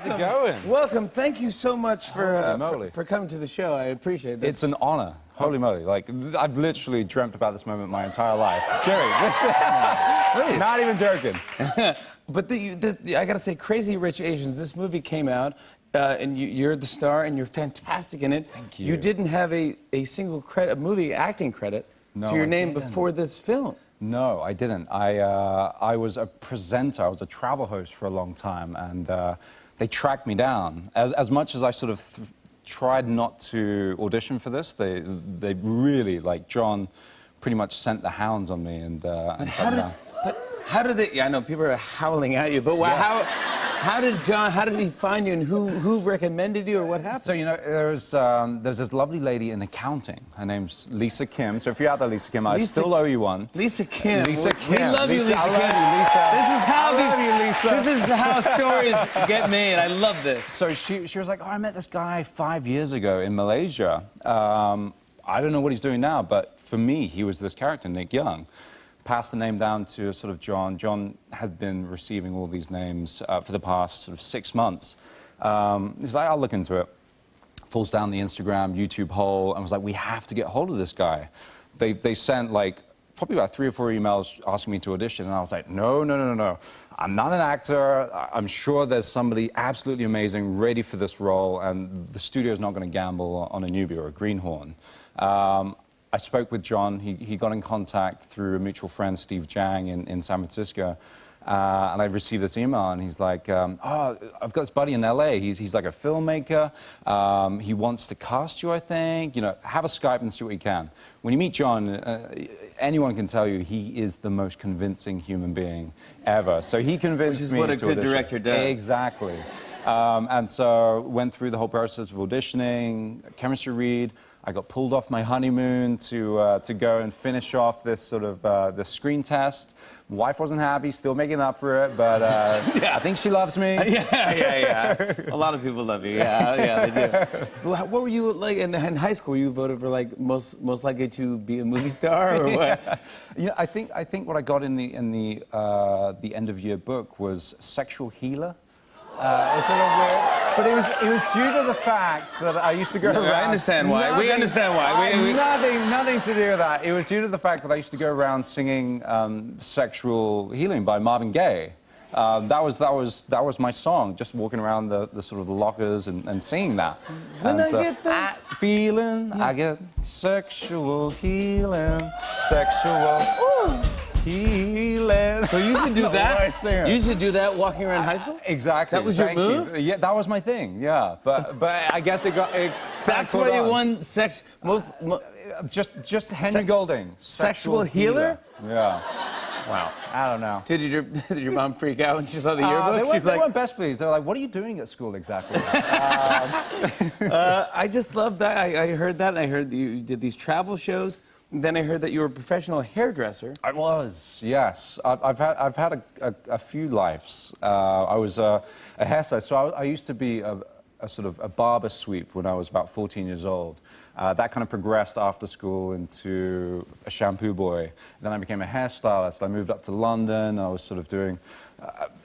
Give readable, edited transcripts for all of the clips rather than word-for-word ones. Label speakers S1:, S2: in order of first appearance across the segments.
S1: How's it going?
S2: Welcome. Thank you so much
S1: Holy
S2: for coming to the show. I appreciate this.
S1: It's an honor. Holy moly. Like, I've literally dreamt about this moment my entire life. Jerry, that's not even joking.
S2: But I gotta say, Crazy Rich Asians, this movie came out, and you're the star, and you're fantastic in it.
S1: Thank you.
S2: You didn't have a single movie acting credit to your name before this film.
S1: No, I didn't. I was a presenter. I was a travel host for a long time, and they tracked me down. As much as I sort of tried not to audition for this, they really, like, John pretty much sent the hounds on me and
S2: How did they? Yeah, I know people are howling at you, but how did he find you, and who recommended you, or what happened?
S1: So, you know, there's this lovely lady in accounting. Her name's Lisa Kim. So if you're out there, Lisa Kim, I still owe you one.
S2: Lisa Kim.
S1: Lisa Kim.
S2: We love you, Lisa Kim.
S1: I love you, Lisa.
S2: This is how stories get made. I love this.
S1: So she was like, oh, I met this guy 5 years ago in Malaysia. I don't know what he's doing now, but for me, he was this character, Nick Young. Passed the name down to sort of John. John had been receiving all these names for the past sort of 6 months. He's like, I'll look into it. Falls down the Instagram, YouTube hole, and was like, we have to get hold of this guy. They sent, like, probably about 3 or 4 emails asking me to audition, and I was like, no. I'm not an actor. I'm sure there's somebody absolutely amazing ready for this role, and the studio's not going to gamble on a newbie or a greenhorn. I spoke with John. He got in contact through a mutual friend, Steve Jang, in San Francisco. And I received this email, and he's like, oh, I've got this buddy in LA. He's like a filmmaker. He wants to cast you, I think. You know, have a Skype and see what you can. When you meet John, anyone can tell you he is the most convincing human being ever. So he convinced me to audition.
S2: Which is what a good director does.
S1: Exactly. And so went through the whole process of auditioning, chemistry read. I got pulled off my honeymoon to go and finish off this sort of the screen test. My wife wasn't happy, still making up for it, but I think she loves me.
S2: Yeah. A lot of people love you. Yeah, they do. What were you like in high school? You voted for like most likely to be a movie star, or what?
S1: Yeah, I think what I got in the end of year book was sexual healer. It's a little weird, but it was due to the fact that I used to go around...
S2: I understand why. We understand why.
S1: Nothing to do with that. It was due to the fact that I used to go around singing Sexual Healing by Marvin Gaye. That was my song, just walking around the sort of the lockers and singing that.
S2: When I get that
S1: feeling, I get sexual healing, sexual... healing.
S2: So you used to do that?
S1: You
S2: used to do that walking around high school?
S1: Exactly.
S2: That was your move?
S1: Yeah, that was my thing. Yeah, but I guess it got.
S2: That's why you won
S1: just Henry Golding.
S2: Sexual healer?
S1: Yeah. Wow. I don't know.
S2: Did your mom freak out when she saw the yearbook?
S1: They weren't best pleased. They were like, "What are you doing at school exactly?"
S2: I just love that. I heard that. And I heard that you did these travel shows. Then I heard that you were a professional hairdresser.
S1: I was, yes. I've had a few lives. I was a hairstylist, so I used to be a sort of a barber sweep when I was about 14 years old. That kind of progressed after school into a shampoo boy. Then I became a hairstylist. I moved up to London. I was sort of doing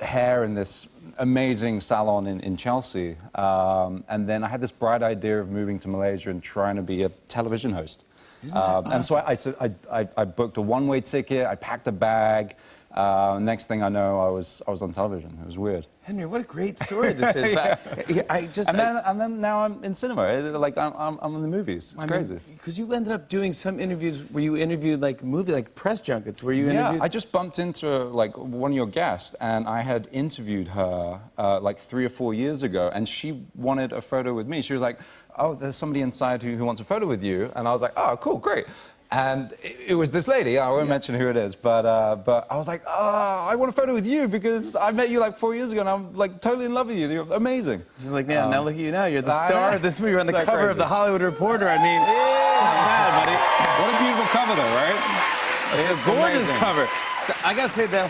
S1: hair in this amazing salon in Chelsea. And then I had this bright idea of moving to Malaysia and trying to be a television host.
S2: Awesome?
S1: And so I booked a one-way ticket, I packed a bag. Next thing I know, I was on television. It was weird.
S2: Henry, what a great story this is.
S1: And then now I'm in cinema. Like I'm in the movies. It's crazy.
S2: Because you ended up doing some interviews where you interviewed like press junkets where you interviewed.
S1: Yeah, I just bumped into like one of your guests, and I had interviewed her like 3 or 4 years ago, and she wanted a photo with me. She was like, "Oh, there's somebody inside who wants a photo with you," and I was like, "Oh, cool, great." And it was this lady. I won't mention who it is, but I was like, oh, I want a photo with you because I met you like 4 years ago, and I'm like totally in love with you. You're amazing.
S2: She's like, yeah, now look at you now. You're the star of this movie. You're on the cover of the Hollywood Reporter. I mean,
S1: not bad, buddy. What a beautiful cover, though, right?
S2: It's a gorgeous cover. I gotta say, the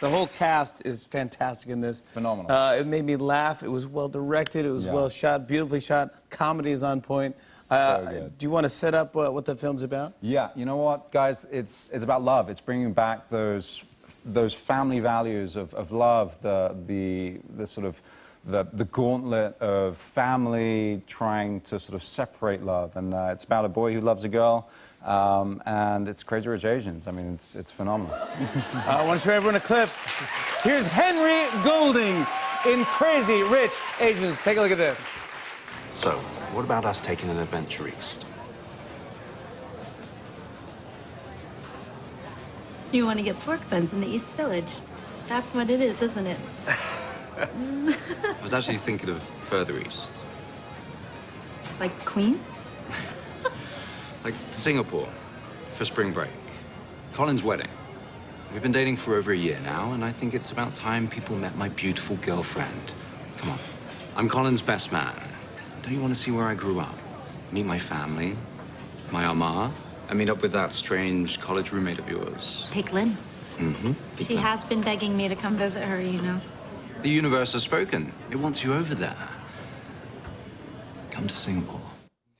S2: whole cast is fantastic in this.
S1: Phenomenal.
S2: It made me laugh. It was well directed. It was well shot, beautifully shot. Comedy is on point.
S1: So good.
S2: Do you want to set up what the film's about?
S1: Yeah, you know what, guys? It's about love. It's bringing back those those family values of love, the sort of the gauntlet of family trying to sort of separate love. And it's about a boy who loves a girl, and it's Crazy Rich Asians. I mean, it's phenomenal.
S2: I want to show everyone a clip. Here's Henry Golding in Crazy Rich Asians. Take a look at this.
S3: So, what about us taking an adventure east?
S4: You want to get pork buns in the East Village. That's what it is, isn't it?
S3: I was actually thinking of further east.
S4: Like Queens?
S3: Like Singapore, for spring break. Colin's wedding. We've been dating for over a year now, and I think it's about time people met my beautiful girlfriend. Come on. I'm Colin's best man. Don't you want to see where I grew up? Meet my family, my Ama, and meet up with that strange college roommate of yours.
S4: Take Lynn.
S3: Mm-hmm.
S4: She has been begging me to come visit her, you know.
S3: The universe has spoken. It wants you over there. Come to Singapore.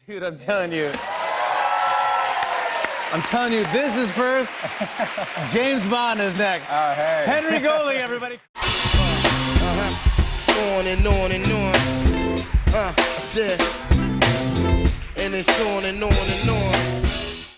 S2: Dude, I'm telling you, this is first. James Bond is next.
S1: Oh, hey.
S2: Henry Golding, everybody.
S5: On and on and on. I said, and it's on and on and on.